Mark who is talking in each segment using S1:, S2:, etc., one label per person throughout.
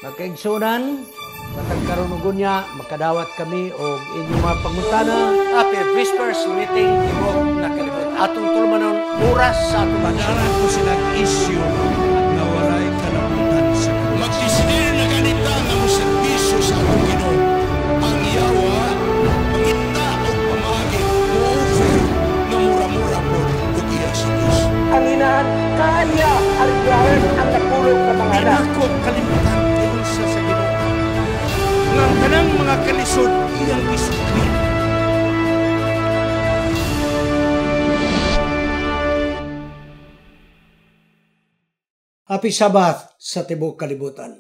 S1: Magkaigsunan, matag karunugon niya, makadawat kami o inyong mga pangutana.
S2: Happy Whispers meeting Tibok na kalibot. Atong tulmanon oras sa atong
S3: Padaran ko silang issue na walay kalabutan sa krus.
S4: Magdesidir na ganita nga mo serbisyo sa atong Ginoo. Ang yawa, mangita o pamagi, mo-offer na mura-mura po ug iya sa Diyos.
S2: ang inahan kanya aligaran ang napulog sa mga anak.
S3: Ako kalimutan tiyon sa Ginoo. Nga ang tanang mga kalisod iyang isukli.
S1: Happy Sabbath sa Tibok Kalibutan.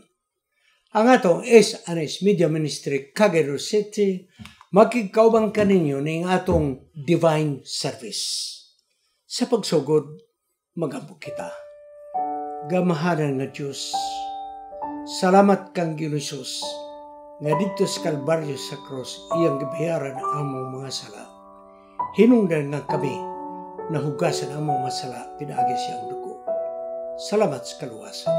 S1: Ang atong S&S Media Ministry, Cagayan City, magkikaubang kaninyo ng atong divine service. Sa pagsugod, mag-ambog kita. Gamahanan nga Diyos, salamat kang Ginoos nga dito sa Kalbaryo sa Cross, iyang gibayaran ang among mga sala. Hinungdan nga kami, nahugasan ang among mga sala, pinaagi siyang dugo. Salamat sa kaluwasan.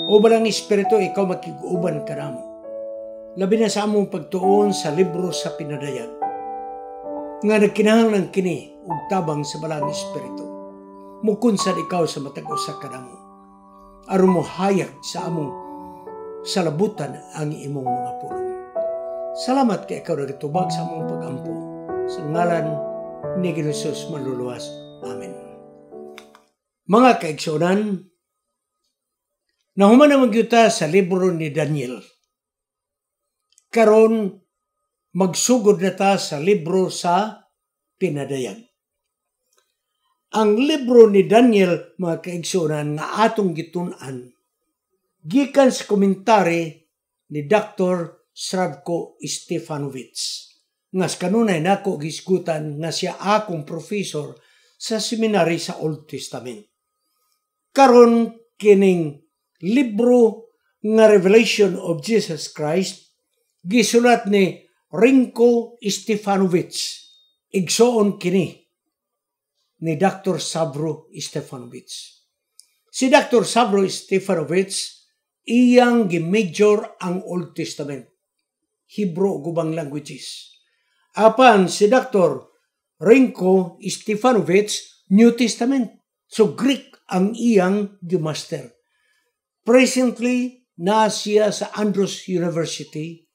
S1: O balang Espiritu, ikaw makiguuban ka namo. Labi na sa among pagtuon sa libro sa pinadayag. Nga nagkinahanglan kini ug tabang sa balang Espiritu. Mukunsad ikaw sa matag-usa ka namo. Aron mo hayag sa among salabutan ang imong mga pulong. Salamat kay ikaw nagtubag sa among pag-ampo. Sa ngalan ni Jesus maluluwas. Amen. Mga kaigsunan, nahuman naman kita sa libro ni Daniel. Karon magsugod na ta sa libro sa pinadayag. Ang libro ni Daniel, mga kaigsunan, nga atong gitun-an, gikan sa komentary ni Dr. Sravko Stefanovich. Nga kanunay nako gisgutan nga siya akong professor sa seminary sa Old Testament. Karon kining libro nga Revelation of Jesus Christ gisulat ni Rinko Stefanovich. Igsoon kini ni Dr. Savro Stefanovich. Si Dr. Savro Stefanovich iyang gimajor ang Old Testament, Hebrew ug ubang languages. Apan si Dr. Rinko Stefanovich New Testament. So Greek ang iyang gimaster. Presently, na siya sa Andrews University.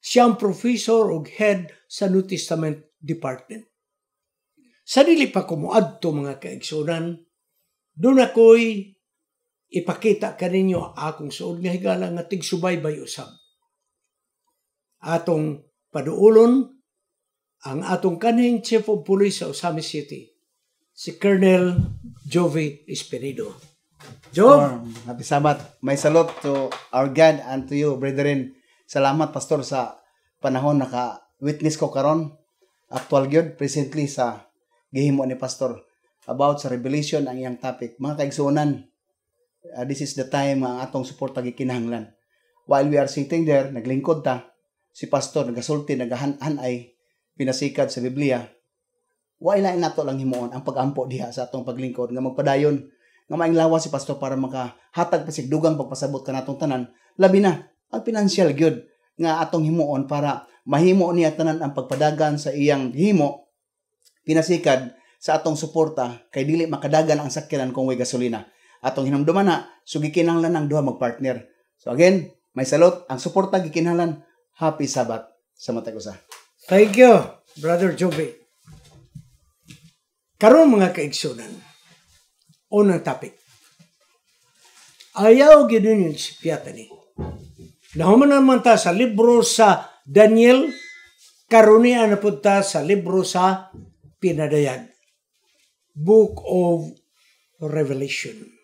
S1: Siyang professor ug head sa New Testament Department. Sa dili pa ko moadto mga kaigsunan, doon ako'y ipakita kaninyo akong suod nga higala nga tigsubaybay usab. Atong paduulon ang atong kanhing Chief of Police sa Osami City, si Colonel Jovi Espinido. Joe?
S5: Happy Sabbath. May salute to our God and to you, brethren. Salamat, Pastor, sa panahon naka-witness ko karon. Actual gyud presently sa gihimo ni Pastor about sa revelation ang iyang topic. Mga kaigsuonan, this is the time ang atong suporta gikinahanglan. While we are sitting there, naglingkod ta, si Pastor nagasulti, nagahanay, pinasikad sa Biblia. Wala nato lang himuon ang pagampo diha sa atong paglingkod nga magpadayon nga maing lawas si Pastor para makahatag pa sigdugang pagpasabot kanatong tanan, labi na ang financial gyud nga atong himuon para mahimo niya tanan ang pagpadagan sa iyang himo, pinasikad sa atong suporta kay dili makadagan ang sakyanan kung way gasolina. Atong hinumduman na sugikinahanglan ang duha magpartner. So again, may salute ang suporta gikinahanglan. Happy Sabbath sa matag usa.
S1: Thank you, Brother Jovi. Karon mga kaigsunan, unang topic. Ayaw gidin yung sipyata ni. Nahuman naman ta sa libro sa Daniel, karunian na po ta sa libro sa pinadayag. Book of Revelation.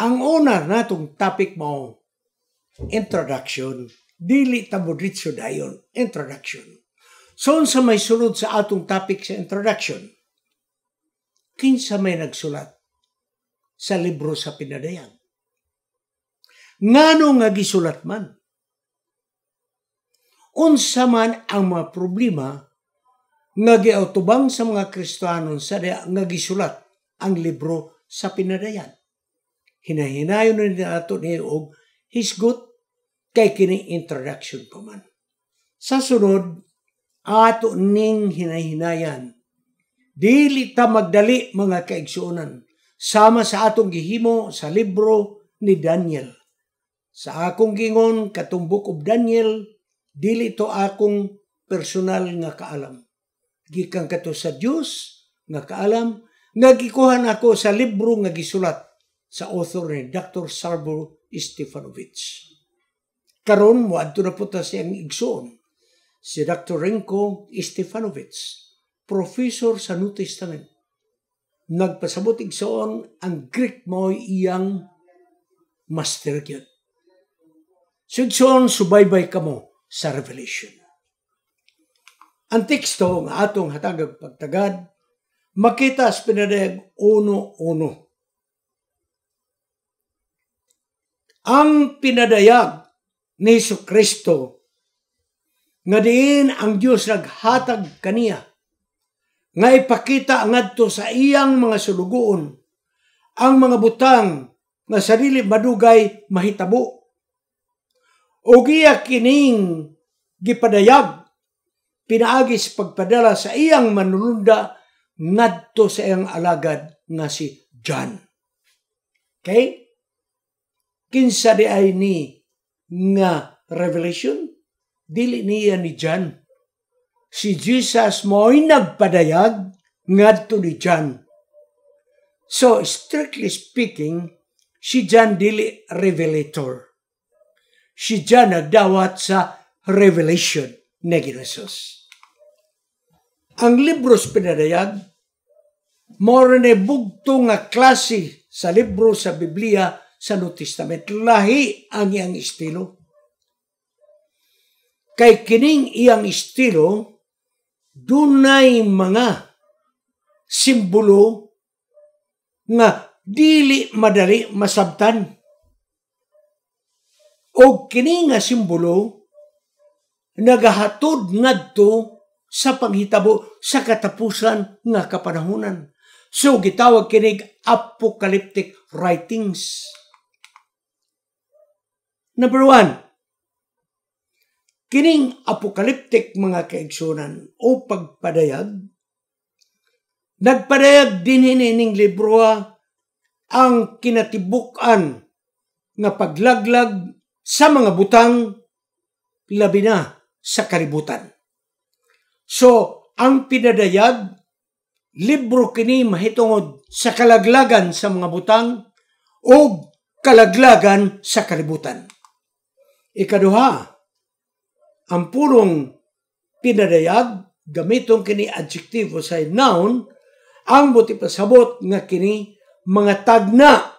S1: Ang una natong topic mo, introduction. Dili tabodritso dayon, introduction. So, sa may sulod sa atong topic sa introduction, kinsa may nagsulat sa libro sa pinadayag? Ngano nga gisulat man? Unsa man ang mga problema nga giautubang sa mga Kristiyanon sa nga gisulat ang libro sa pinadayag? Hinahinayon na ato ni og hisgot kay kini introduction pa man. Sa sunod, ato ning hinay-hinayan. Dili ta magdali mga kaigsuonan. Sama sa atong gihimo sa libro ni Daniel. Sa akong gingon, katong Book of Daniel, dili to akong personal nga kaalam. Gikan kato sa Dios nga kaalam, nga gikuhan ako sa libro nga gisulat sa author ni Dr. Sarbor Stefanovic. Karon moadto na po ta siyang igsoon, si Dr. Renko Stefanovic, professor sa New Testament. Nagpasabot igsoon ang Greek mo'y iyang master yun. Sugsoon, subaybay kamo sa Revelation. Ang teksto nga atong hatagag pagtagad, makita sa pinadayag 1:1. Ang pinadayag ni Jesucristo nga diin ang Dios naghatag kaniya nga ipakita ngadto sa iyang mga sulugoon ang mga butang nga sa dili madugay mahitabo. O giya kining gipadayag pinaagis pagpadala sa iyang manulunda ngadto sa iyang alagad nga si John. Okay? Kinsa di ay ni nga revelation? Dili niya ni John. Si Jesus mo'y nagpadayag ngadto ni John. So, strictly speaking, si John dili revelator. Si John nagdawat sa revelation ni Jesus. Ang libro sa pinadayag, more na bugto nga klase sa libro sa Biblia sa New Testament. Lahi ang iyang estilo. Kay kining iyang estilo, dunay mga simbolo nga dili madali masabtan. O kini nga simbolo, nagahatod ngadto sa panghitabo sa katapusan nga kapanahunan. So, gitawag kinig apocalyptic writings. Number 1, kining apocalyptic mga kaigsunan o pagpadayag, nagpadayag din hining libro ang kinatibuk-an nga paglaglag sa mga butang labi na sa kalibutan. So, ang pinadayag, libro kini mahitungod sa kalaglagan sa mga butang o kalaglagan sa kalibutan. Ikaduha, ang purong pinadayag, gamitong kini adjektibo sa noun, ang buti pasabot nga kini mga tagna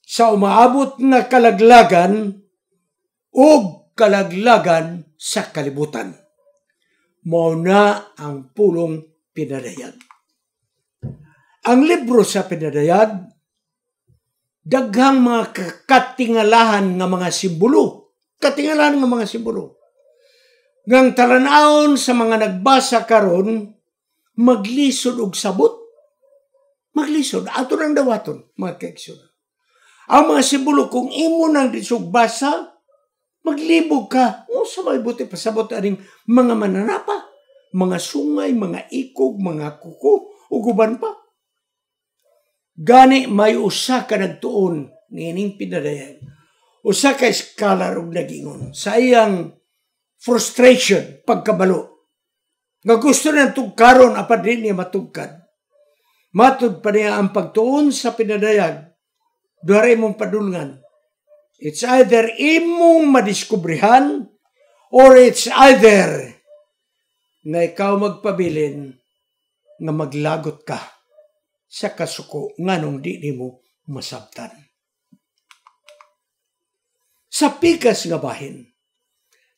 S1: sa umaabot nga kalaglagan o kalaglagan sa kalibutan. Mao na ang pulong pinadayag. Ang libro sa pinadayag, daghang mga katingalahan nga mga simbolo. Katingalahan nga mga simbolo. Ngang talanawon sa mga nagbasa karon, maglisod og sabot. Maglisod. Ato nang dawaton, mga kaigsunan. Ang mga simbolo, kung imo nang disog basa, maglibog ka. O sa may buti pasabot aning mga mananapa, mga sungay, mga ikog, mga kuko, uguban pa. Gani may usa ka nagtuon nining pinadayag. Usa ka scholar og nagingon sa iyang frustration, pagkabalo. Nga gusto na tugkaron apan din niya matugkad. Matud pa niya ang pagtuon sa pinadayag, duhara imong padulngan. It's either imong madiskubrihan or it's either na ikaw magpabilin nga maglagot ka sa kasuko nganong di mo masabtan. Sa pikas nga bahin,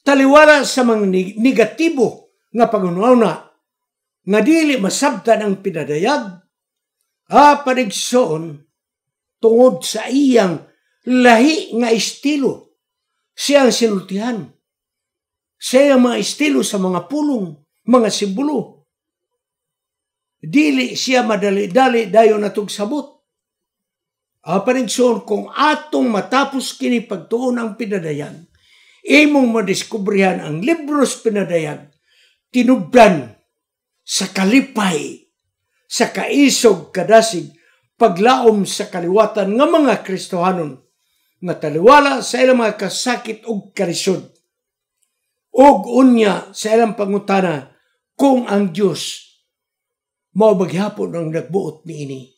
S1: taliwala sa mga negatibo nga pangunawna nga dili masabtan ang pinadayag, panigsoon tungod sa iyang lahi nga estilo. Siyang sinultihan. Siya mga estilo sa mga pulong, mga simbolo. Dili siya madali-dali dayon natog sabot. Paningson, kung atong matapos kini pagtuon ang pinadayag, imong madiskubrihan ang libros pinadayag, tinubdan sa kalipay, sa kaisog kadasig, paglaom sa kaliwatan nga mga Kristohanon, nga taliwala sa ilang mga kasakit ug kalisod, ug unya sa ilang pangutana kung ang Dios mao maghapon ang nagbuot niini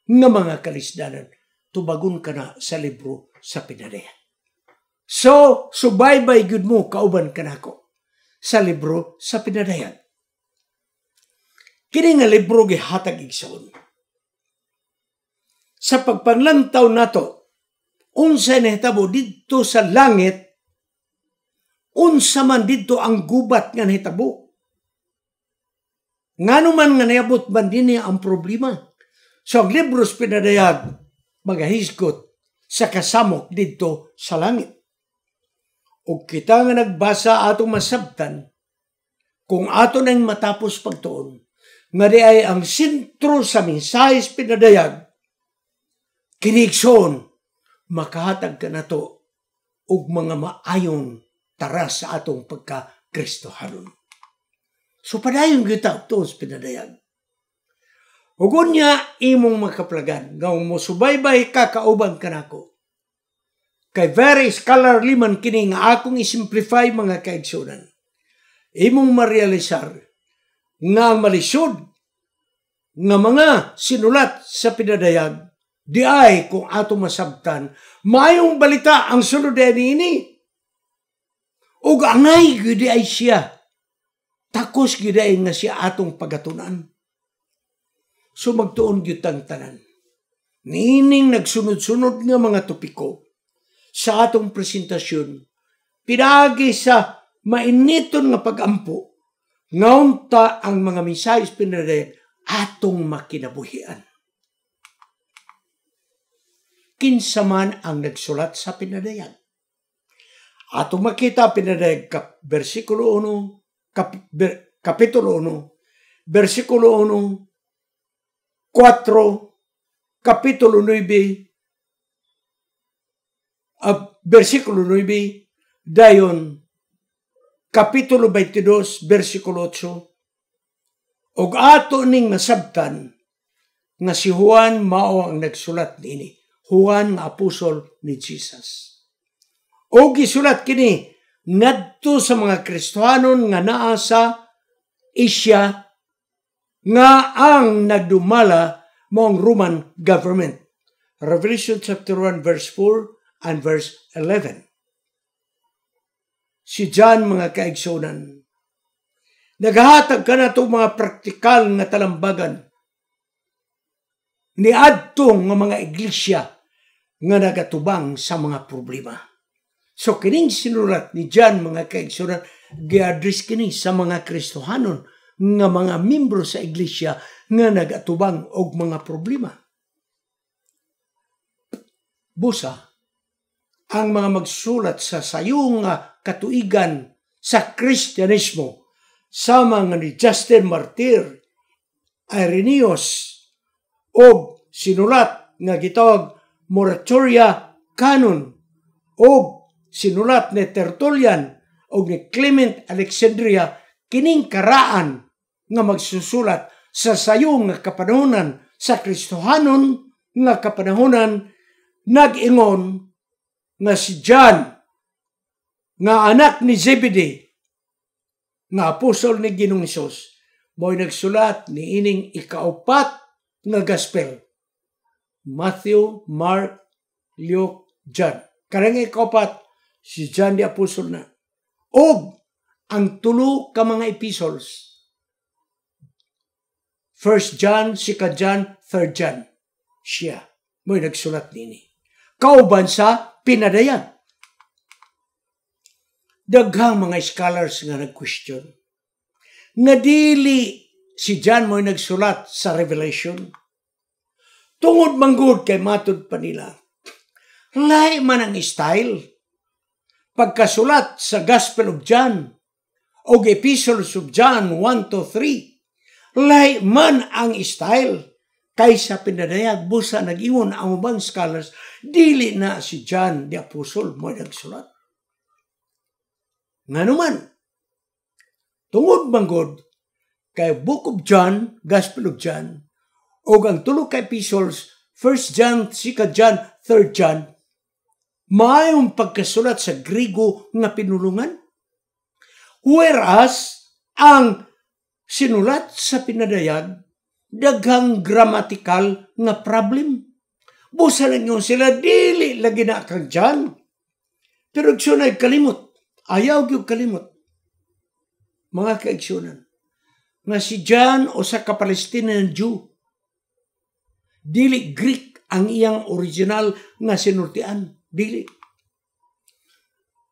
S1: nga mga kalisdanan, tubagon ka na sa libro sa pinadayag. So, subaybay gyud mo kauban kanako sa libro sa pinadayag. Kini nga libro gihatag igsoon. Sa pagpanlantaw nato, unsa nahitabo didto sa langit, unsa man didto ang gubat nga nahitabo. Ngano man nga niabot man dinhi ang problema. So ang libro sa pinadayag magahisgot sa kasamok didto sa langit. Ug kita nga nagbasa atong masabtan, kung ato nang matapos pagtuon, nga di ay ang sentro sa mensahe sa pinadayag, kinikson, makahatag ka na to og mga maayong taras sa atong pagka-Kristohanon. So padayon kita to sa pinadayag. Ug unya imong makaplagan, ngawong mo subaybay ka kauban kanako. Kay very scholarly man kini nga akong isimplify mga kaigsunan. Imong marealisar nga ang malisod nga mga sinulat sa pinadayag, di ay kung ato masabtan, mayong balita ang sulod ini. Ug angay gyud ay siya. Takos gyud ay nga siya atong pagatunan. So magtuon gyud ang tanan. Nining nagsunod-sunod nga mga topiko sa atong presentasyon, pinagi sa mainiton nga pagampo, ngaunta ang mga mensahe pinadayag atong makinabuhian. Kinsa man ang nagsulat sa pinadayag. Atong makita pinadayag versikulo 1, kapitulo 1, versikulo 1, 4, kapitulo 9, versikulo 9, dayon kapitulo 22, versikulo 8, ug ato ning nasabtan nga si Juan mao ang nagsulat niini. Juan nga apostol ni Jesus. O gisulat kini ngadto sa mga Kristohanon nga naa sa Asia nga ang nagdumala mong Roman government. Revelation chapter 1 verse 4 and verse 11. Si John mga kaigsunan, naghahatag ka na itong mga praktikal nga talambagan ni adtong nga mga iglesia nga nagatubang sa mga problema. So kining sinulat ni John mga kaigsunan, gi-address kini sa mga Kristohanon nga mga membro sa iglesia nga nagatubang og mga problema. Busa, ang mga magsulat sa sayong katuigan sa Kristyanismo, sama nga ni Justin Martyr, Irenaeus, o sinulat nga gitawag Moratoria Canon, o sinulat ni Tertullian o ni Clement Alexandria, kining karaan nga magsusulat sa sayong nga kapanahonan sa Kristohanon nga kapanahonan, nag-ingon nga si John nga anak ni Zebedee nga apostol ni Ginoong Hesus mo'y nagsulat ni ining ikaapat nga gospel, Matthew, Mark, Luke, John. Karang ikaapat si John the apostol na. Og ang tulo ka mga epistles, 1 John, 2 John, 3 John, siya mo'y nagsulat nini. Kauban sa pinadayag. Daghang mga scholars nga nag-question. Nga dili si John mo'y nagsulat sa Revelation. Tungod manggod kay matud pa nila. Lahi man ang style. Pagkasulat sa Gospel of John o Epistles of John 1-3, lahi man ang style. kaysa pinadayag. Busa nag-ingon ang ubang scholars, dili na si John the Apostle mo nagsulat. Nga naman, tungod manggod, kay Book of John, Gospel of John, o ang tulo ka epistles, 1 John, 2 John, 3 John, maayong pagkasulat sa Griego nga pinulungan. Whereas, ang sinulat sa pinadayag, daghang grammatical nga problem. Busa lang yun sila, dili lagi na kang John. Pero igsunay kalimot. Ayaw yung kalimot. Mga kaigsunan. Nga si John o sa ka-Palestinian Jew, dili Greek ang iyang original nga sinultian. Dili.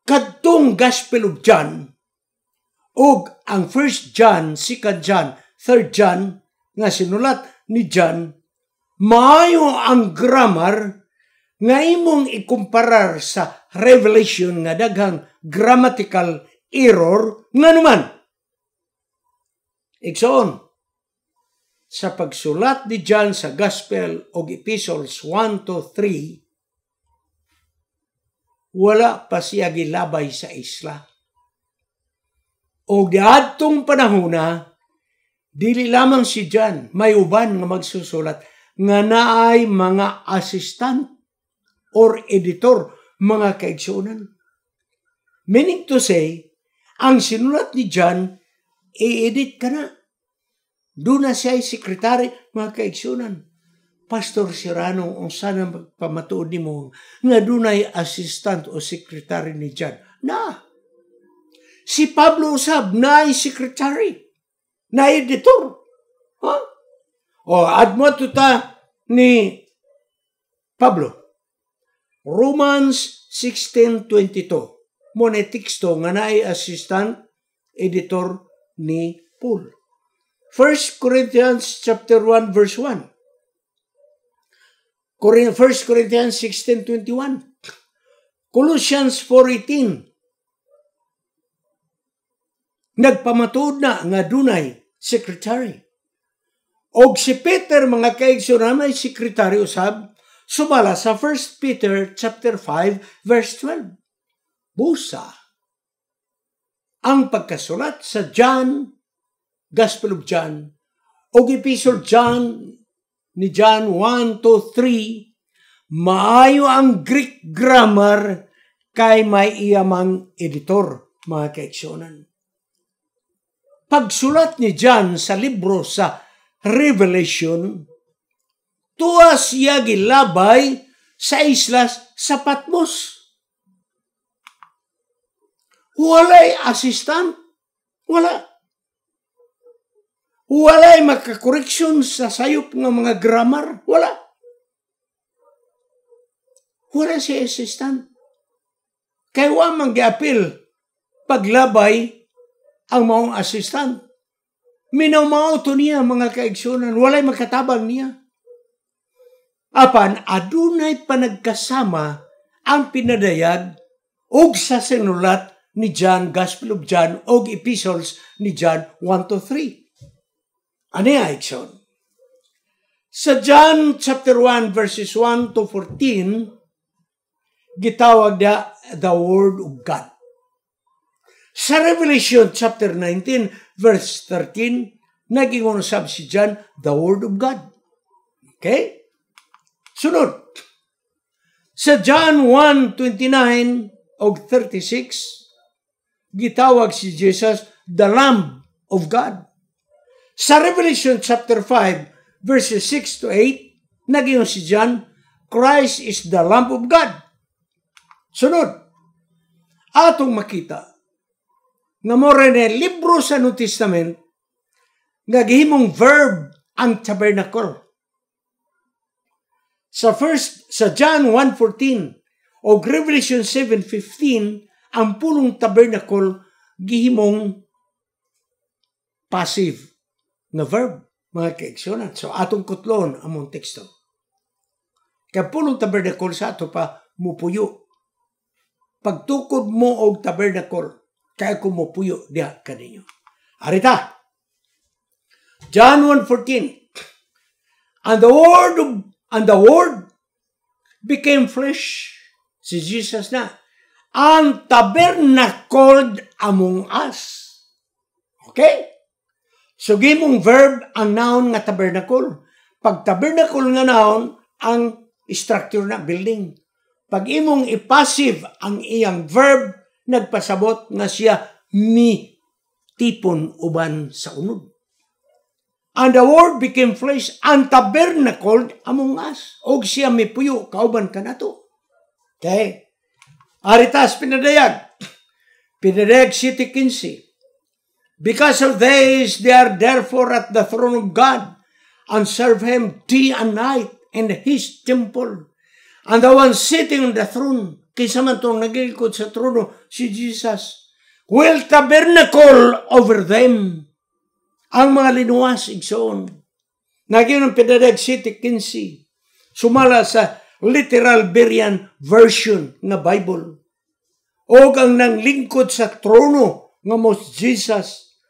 S1: Kadtong Gospel of John, o ang 1 John, 2 John, 3 John, nga sinulat ni John, maayo ang grammar nga imong ikumparar sa Revelation nga daghang grammatical error nga naman. Igsoon, sa pagsulat ni John sa Gospel o Epistles 1-3, wala pa siya gilabay sa isla. O diadtong panahona, dili lamang si John, may uban nga magsusulat nga naay mga assistant or editor, mga kaigsunan. Meaning to say, ang sinulat ni John, i-edit ka na. Doon na siya ay sekretary, mga kaigsunan. Pastor Serrano, kung sana magpamatuod ni mo, nga doon ay assistant o sekretary ni John. Na! Si Pablo usab, na ay sekretary, na editor. Ha? O, admo tuta ni Pablo. Romans 16:22. Muna teksto nga na ay assistant editor ni Paul. 1 Corinthians chapter 1 verse 1. 1 Corinthians 16:21. Colossians 4:18. Nagpamatuod na nga dunay secretary. Og si Peter, mga kaigsunan, may secretary usab, sumala sa 1 Peter chapter 5 verse 12. Busa ang pagkasulat sa John, Gospel of John, o Epistle John ni John 1-3, maayo ang Greek grammar kay may iyamang editor, mga kaigsunan. Pagsulat ni John sa libro sa Revelation, tuwa siya gilabay sa islas sa Patmos. Walay assistant. Wala. Walay makakoreksyon sa sayop ng mga grammar. Wala. Wala si assistant. Kaya wa mag-apil paglabay ang maong assistant. Minaw-mauto niya, mga kaigsunan. Walay makatabang niya. Apan, adunay panagkasama ang pinadayag og sa sinulat ni John, Gospel of John, og epistles ni John 1-3. Ano yung action? Sa John chapter 1 verses 1-14, gitawag na the Word of God. Sa Revelation chapter 19 verse 13, nag-ingon usab si John, the Word of God. Okay? Sunod. Sa John 1:29 o 36, gitawag si Jesus, the Lamb of God. Sa Revelation chapter 5 verses 6-8, nag-ingon si John, Christ is the Lamb of God. Sunod. Atong makita nga mo rin libro sa New Testament nga gihimong verb ang tabernacle. Sa John 1:14 o Revelation 7:15, ang pulong tabernacle gihimong passive na verb, mga kaigsunan. So atong kutlon among teksto. Kaya pulong tabernacle sa ato pa mupuyo. Pagtukod mo og tabernacle, kaya kumupuyo diha kaninyo. Arita. John 1:14. And the Word became flesh. Si Jesus na. And tabernacled among us. Okay? So, gimong verb ang noun nga tabernacle. Pag tabernacle nga noun, ang structure na building. Pag imong i-passive ang iyang verb, nagpasabot nga siya tipon uban sa unod. And the Word became flesh and tabernacled among us. Og siya puyo kauban kanato. Okay? Aritas pinadayag. Pinadayag City 15. Because of this, they are therefore at the throne of God and serve Him day and night in His temple. And the one sitting on the throne, kaysa man itong nagilkod sa trono, si Jesus, will tabernacle over them. Ang mga linuwas, igsoon. Nagyon ang Pinadayag City 15. Sumala sa literal Berean version nga Bible. O ang nanglingkod sa trono nga mo Jesus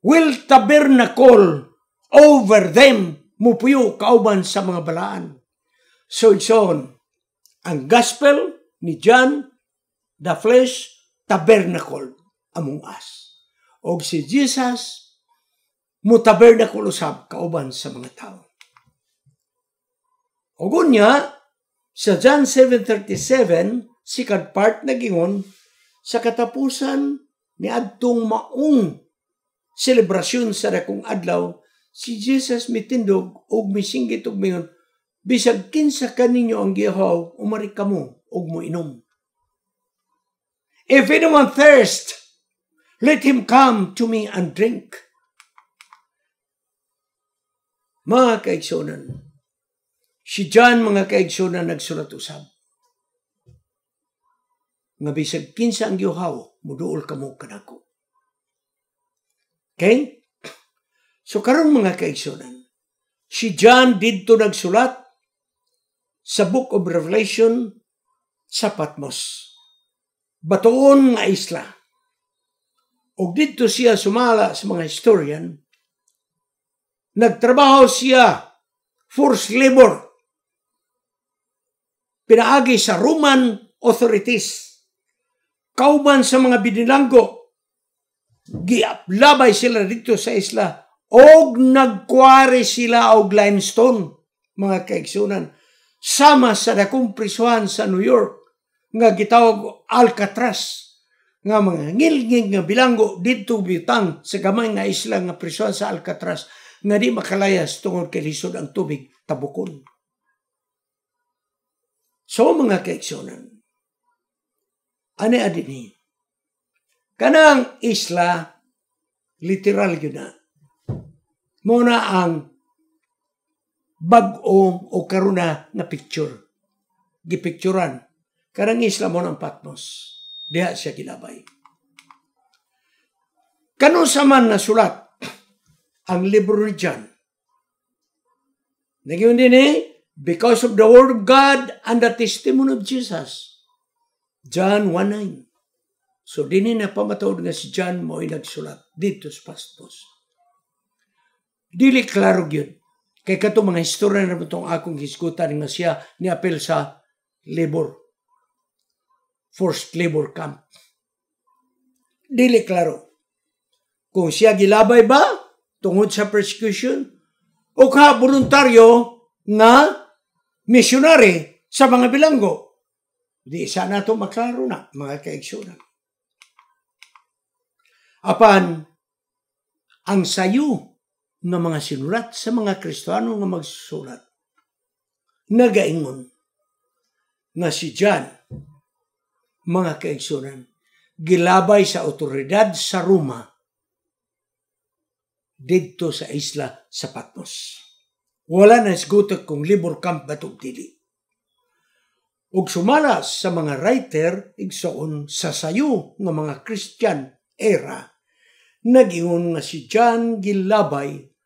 S1: will tabernacle over them. Mupuyo kauban sa mga balaan. So igsoon, ang gospel ni John, the flesh, tabernacle among us. O si Jesus, mo tabernacle usab kauban sa mga tao. O gunya, sa John 7:37, second part nagingon, sa katapusan ni adtong maong selebrasyon sa dakong adlaw, si Jesus mitindog og misinggit og mingon, bisag kinsa kaninyo ang gihaw, umari kamo og moinom. If anyone thirst, let him come to me and drink. Mga kaigsunan, si John, mga kaigsunan, nagsulat usab. Nga bisag kinsa ang gihaw, muduol kamo kanako. Okay? So karon mga kaigsunan, si John didto nagsulat sa Book of Revelation sa Patmos. Batuon nga isla. O didto siya sumala sa mga historian. Nagtrabaho siya forced labor. Pinaagi sa Roman authorities. Kauban sa mga binilanggo. Giaplabay sila dito sa isla. Og nagkuwari sila og limestone, mga kaigsunan. Sama sa dakong prisuhan sa New York nga gitawag Alcatraz. Nga mga ngilngig nga bilanggo dito bitang sa gamay nga isla nga prisuhan sa Alcatraz nga di makalayas tungod kay lisod ang tubig tabukon. So mga kaigsunan, ani adini, kanang isla literal yun na. Muna ang bag-o o karuna na picture. Gipicturan. Karang isla mo ng Patmos. Diha siya gilabay. Kano sa man na sulat ang libro ni John? Nagyon din because of the word of God and the testimony of Jesus. John 1:9. So din na pamatawad nga si John mo ay nagsulat dito sa Patmos. Dili klaro gyud. Kay kato mga istorya na itong akong hisgutan nga siya ni apel sa labor. Forced labor camp. Dili klaro. Kung siya gilabay ba tungod sa persecution o ka voluntaryo nga missionary sa mga bilanggo. Di isa na ito maklaro na, mga kaigsunan. Apan, ang sayo ng mga sinulat sa mga Kristiyano nga magsusulat, nagaingon nga si John, mga kaigsunan, gilabay sa otoridad sa Roma dito sa isla sa Patmos. Wala na isgutok kung labor camp batog dili. Ug sumalas sa mga writer igsoon sa sayo ng mga Christian era, nagingon nga si John gilabay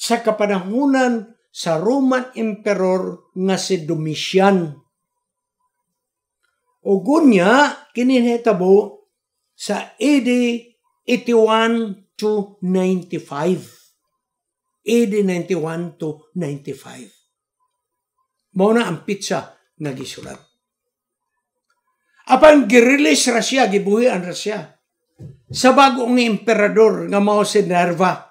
S1: sa kapanahunan sa Roman Emperor nga si Domitian. O gunya, kininhetabo sa AD 81 to 95. AD 91 to 95. Mao na ang pitsa nga gisulat. Apan gi-release ra siya, gibuhian ra siya sa bagong emperador nga mao si Nerva,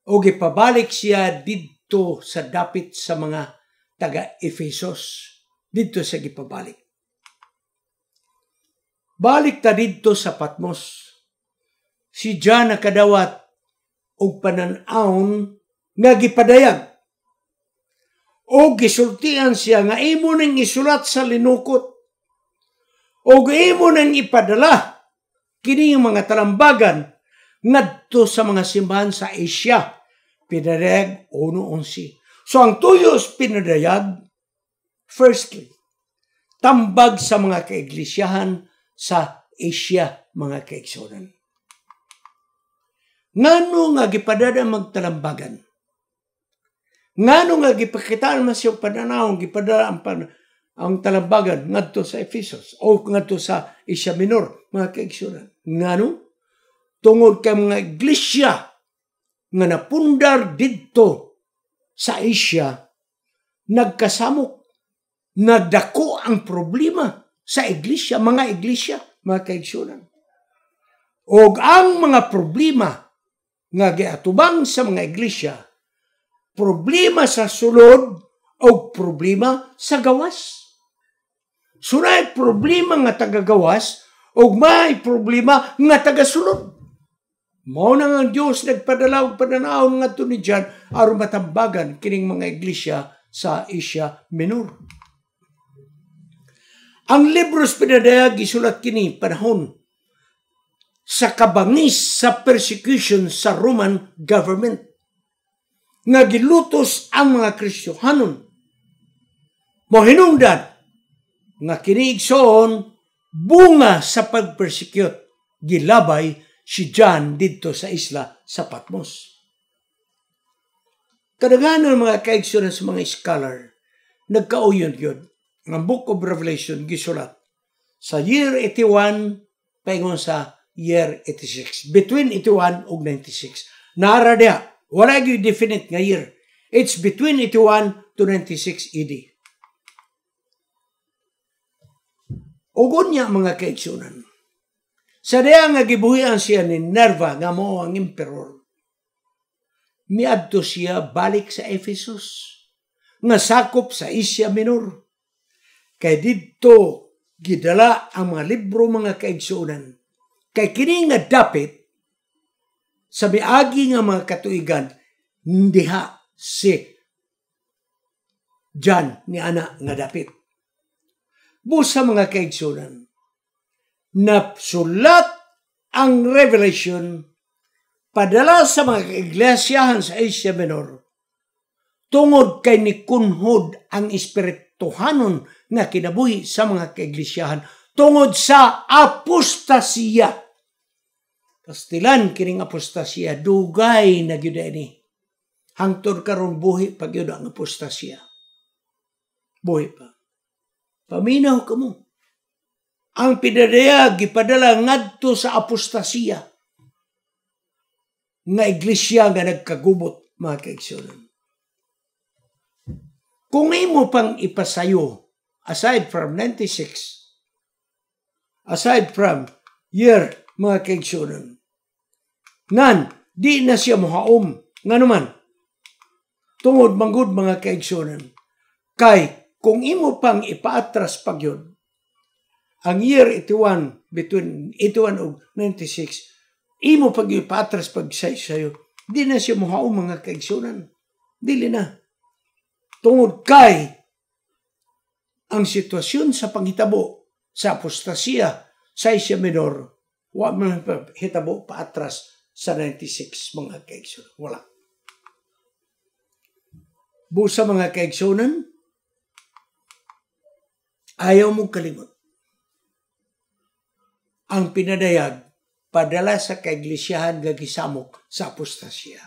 S1: o gipabalik siya didto sa dapit sa mga taga-Efesos. Didto sa gipabalik. Balik ta didto sa Patmos. Si John nakadawat og panan-awon nga gipadayag. O gisultian siya nga imo nang isulat sa linukot. O imo nang ipadala kini yung mga talambagan ngadto sa mga simbahan sa Asia. Pinadayag 1:11. So ang tuyos pinadayag, firstly, tambag sa mga kaiglisyahan sa Asia, mga kaigsunan. Ngano nga gipadada magtalambagan? Ngano nga gipakitaan mas yung pananawang gipadada ang talambagan ngadto sa Efesos o ngadto sa Asia Minor, mga kaigsunan? Ngano? Tungod kay mga iglesia nga napundar didto sa Asia, nagkasamok, nagdako ang problema sa iglesia, mga kaigsunan. O ang mga problema nga giatubang sa mga iglesia, problema sa sulod o problema sa gawas. Sunay problema nga taga-gawas o may problema nga taga-sulod. Mao na nga Diyos nagpadala og pananaon nga ni John aron matambagan kining mga iglesia sa Asia Minor. Ang libros pinadayag gisulat kini panahon sa kabangis sa persecution sa Roman government nga gilutos ang mga Kristiyanon. Mohinungdan nga kini igsoon bunga sa pag-persecute gilabay si John dito sa isla sa Patmos. Kadaghanan mga kaigsunan sa mga scholar nagkauyon yun. Ang Book of Revelation gisulat sa year 81 paingon sa year 86. Between 81 ug 96. Nara diha. Wala gyud definite nga year. It's between 81 to 96 AD. Ugon niya mga kaigsunan. Sa diha nga gibuhian siya ni Nerva nga mao ang emperor. Miadto siya balik sa Ephesus nga sakop sa Asia Minor. Kay didto gidala ang mga libro mga kaigsunan. Kay kini nga dapit sa miagi nga mga katuigan ndiha si John ni ana nga dapit. Busa mga kaigsunan, napsulat ang Revelation padala sa mga iglesiyahan sa Asia Minor tungod kay nikunhod ang espirituhanon nga kinabuhi sa mga kaiglesiyahan tungod sa apostasiya. Kastilan kining apostasiya dugay na gyud ni. Hangtod karon buhi pag yun ang apostasiya. Buhi pa. Paminaw ka mo. Ang pinadayag gipadala ngadto sa apostasiya nga iglesia nga nagkagubot mga kaigsunan. Kung imo pang ipasayo aside from 96, aside from year mga kaigsunan, nan di na siya mohaom nga naman tungod manggod mga kaigsunan. Kay kung imo pang ipaatras pag yun, ang year 81, between 81 ug 96, imo pag ipaatras pag sayo, di na siya mohaom mga kaigsunan. Dili na. Tungod kay ang sitwasyon sa panghitabo sa apostasiya sa Asia Minor, wa man hitabo paatras sa 96 mga kaigsunan. Wala. Busa mga kaigsunan, ayaw mong kalimot. Ang pinadayag, padala sa kaiglesiyahan nga gisamok sa apostasiya.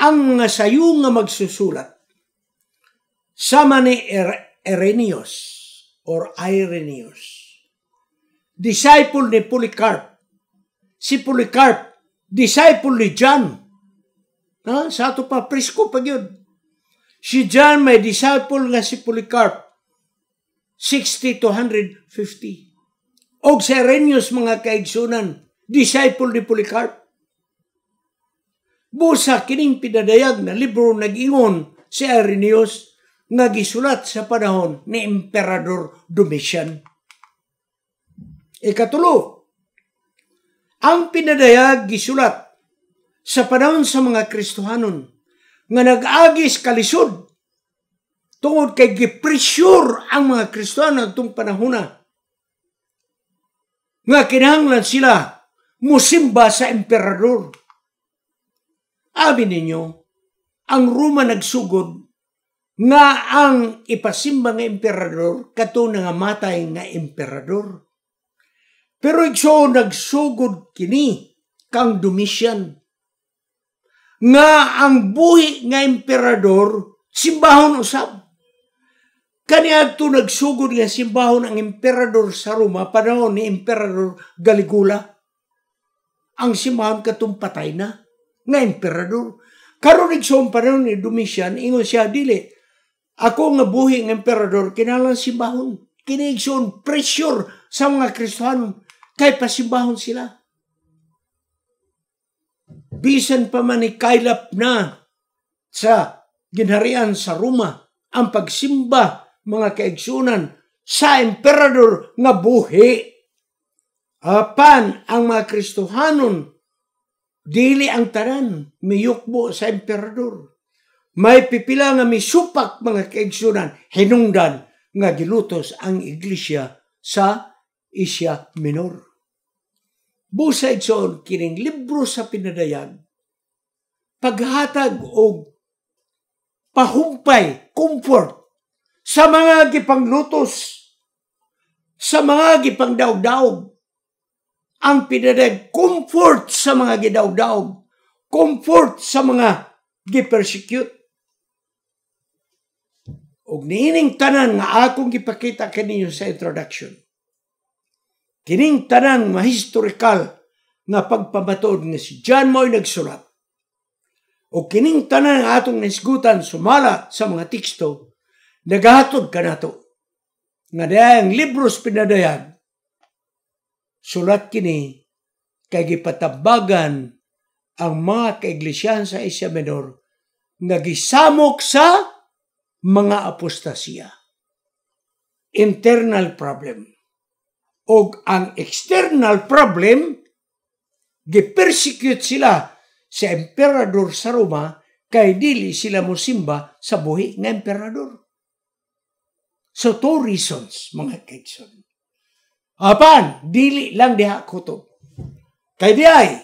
S1: Ang mga sayo nga magsusulat, sama ni Irenaeus or Irenaeus, disciple ni Polycarp. Si Polycarp, disciple ni John. Sa ato pa, presko pa yun. Si John may disciple nga si Polycarp, 60 to 150. Og si Irenaeus, mga kaigsunan, disciple ni Polycarp. Busa kining pinadayag na libro nag-ingon si Irenaeus nga gisulat sa panahon ni Emperador Domitian. Ikatulo, ang pinadayag gisulat sa panahon sa mga Kristohanon nga nag-agis kalisod tungod kay gipressure ang mga Kristohanon itong panahon nga kinahanglan sila musimba sa emperador. Abi ninyo, ang Roma nagsugod nga ang ipasimba nga emperador kato nga matay nga emperador. Pero igso nagsugod kini kang Domitian nga ang buhi nga emperador simbahon usab. Kaniadto nagsugod nga simbahon ang emperador sa Roma panahon ni Emperador Caligula. Ang simbahon katong patay na nga emperador. Karon igsoon panahon ni Domitian, ingon siya, dili, ako nga buhi nga emperador, kinalang simbahon. Kini igsoon pressure sa mga Kristohanon, kay pasimbahon sila. Bisan pa man ikailap na sa ginharian sa Roma ang pagsimba, mga kaigsunan, sa emperador nga buhi. Apan ang mga Kristohanon, dili ang tanan, miyukbo sa emperador. May pipila nga misupak, mga kaigsunan, hinungdan nga gilutos ang iglesia sa Asia Minor. Busa igsoon kining libro sa pinadayag, paghatag og pahumpay, comfort sa mga gipanglutos, sa mga gipangdaog-daog. Ang pinadayag, comfort sa mga gidaog-daog, comfort sa mga gipersecute. Og niining tanan nga akong gipakita kaninyo sa introduction, kining tanan nga historical nga pagpamatod nga si John Moy nagsulat, o kining tanan nga atong nisgutan sumala sa mga teksto, nagahatod ka nato nga dayang libros pinadayag, sulat kini kay gipatabagan ang mga kaiglesiyan sa Asia Minor nga gisamok sa mga apostasya. Internal problem. O ang external problem, gipersecute sila sa emperador sa Roma kay dili sila mosimba sa buhi nga emperador. So, two reasons, mga kaigson. Apan, dili lang diha kutob. Kay diay,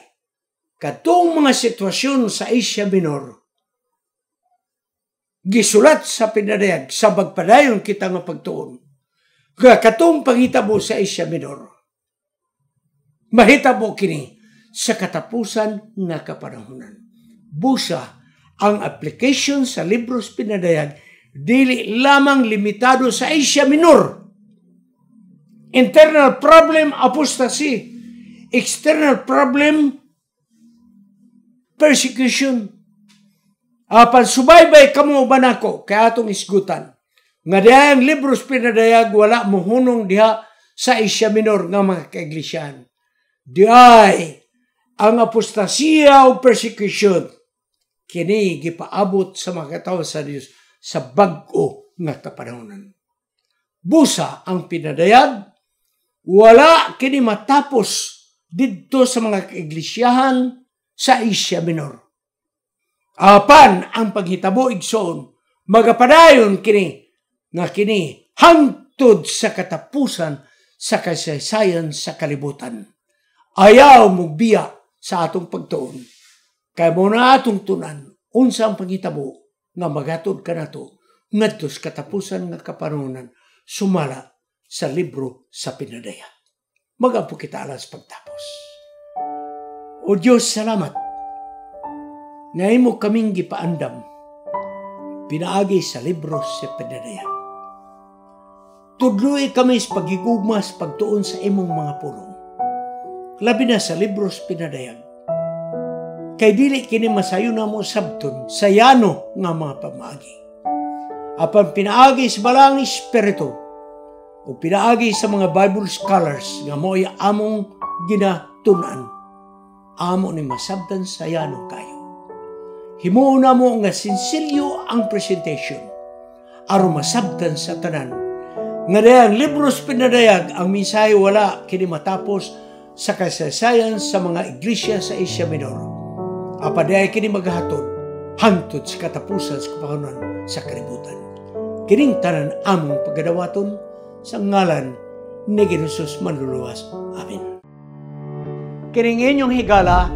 S1: katong mga sitwasyon sa Asia Minor, gisulat sa pinadayag sa bagpadayon kita nga pagtuon. Katong panghitabo sa Asia Minor, mahitabo kini sa katapusan nga kapanahunan. Busa, ang application sa libros pinadayag dili lamang limitado sa Asia Minor. Internal problem, apostasy. External problem, persecution. Apan subaybay kamo ba nako kay atong isgutan nga dihang libros pinadayag wala mohunong diha sa Asia Minor nga mga kaiglesiyan. Diay ang apostasya o persecution kini gipaabot sa mga tawo sa Dios sa bag-o nga kapanahonan. Busa ang pinadayag wala kini matapos didto sa mga kaiglesiyahan sa Asia Minor. Apan ang paghitabo igsoon magapadayon kini nga kini hangtod sa katapusan sa kasaysayan sa kalibutan. Ayaw mugbiya sa atong pagtuon. Kay mo na atong tunan unsa ang paghitabo nga magatod kanato ngadto sa katapusan nga kapanahonan sumala sa libro sa pinadayag. Magampo kita alas pagtapos. O Diyos, salamat na imo kaming gipaandam pinaagi sa libro sa pinadayag. Tudloy kami sa pagigugmas pagtuon sa imong mga pulong. Labi na sa libro sa pinadayag. Kay dili kini masayo na mo sabton sa yano nga mga pamaagi. apan pinaagi sa balang espiritu o pinaagi sa mga Bible scholars nga mo'y among ginatunan, amo ni masabtan sayano kayo. Himuuna mo nga sinsilyo ang presentation, aron masabtan sa tanan. Nga dayang libros pinadayag, ang mensahe wala kini matapos sa kasaysayan sa mga iglesia sa Asia Minor. Apaday kini maghatod, hantod sa katapusan sa kapangunan sa kalibutan. Kining tanan among pagadawaton sa ngalan ni Hesus Manluluwas. Amen. Kining inyong higala,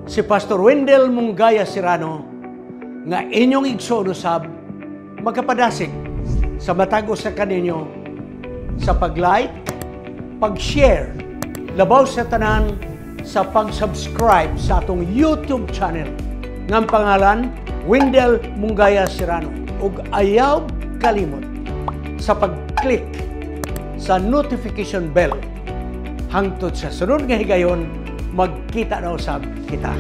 S1: si Pastor Wendell Munggaya Serrano, nga inyong igsoon usab, magkapadasig sa matag sa kaninyo sa pag-like, pag-share, labaw sa tanan sa pag-subscribe sa atong YouTube channel ng pangalan Wendell Munggaya Serrano, ug ayaw kalimot sa pag-click sa notification bell hangtod sa sunod nga higayon magkita na usab kita.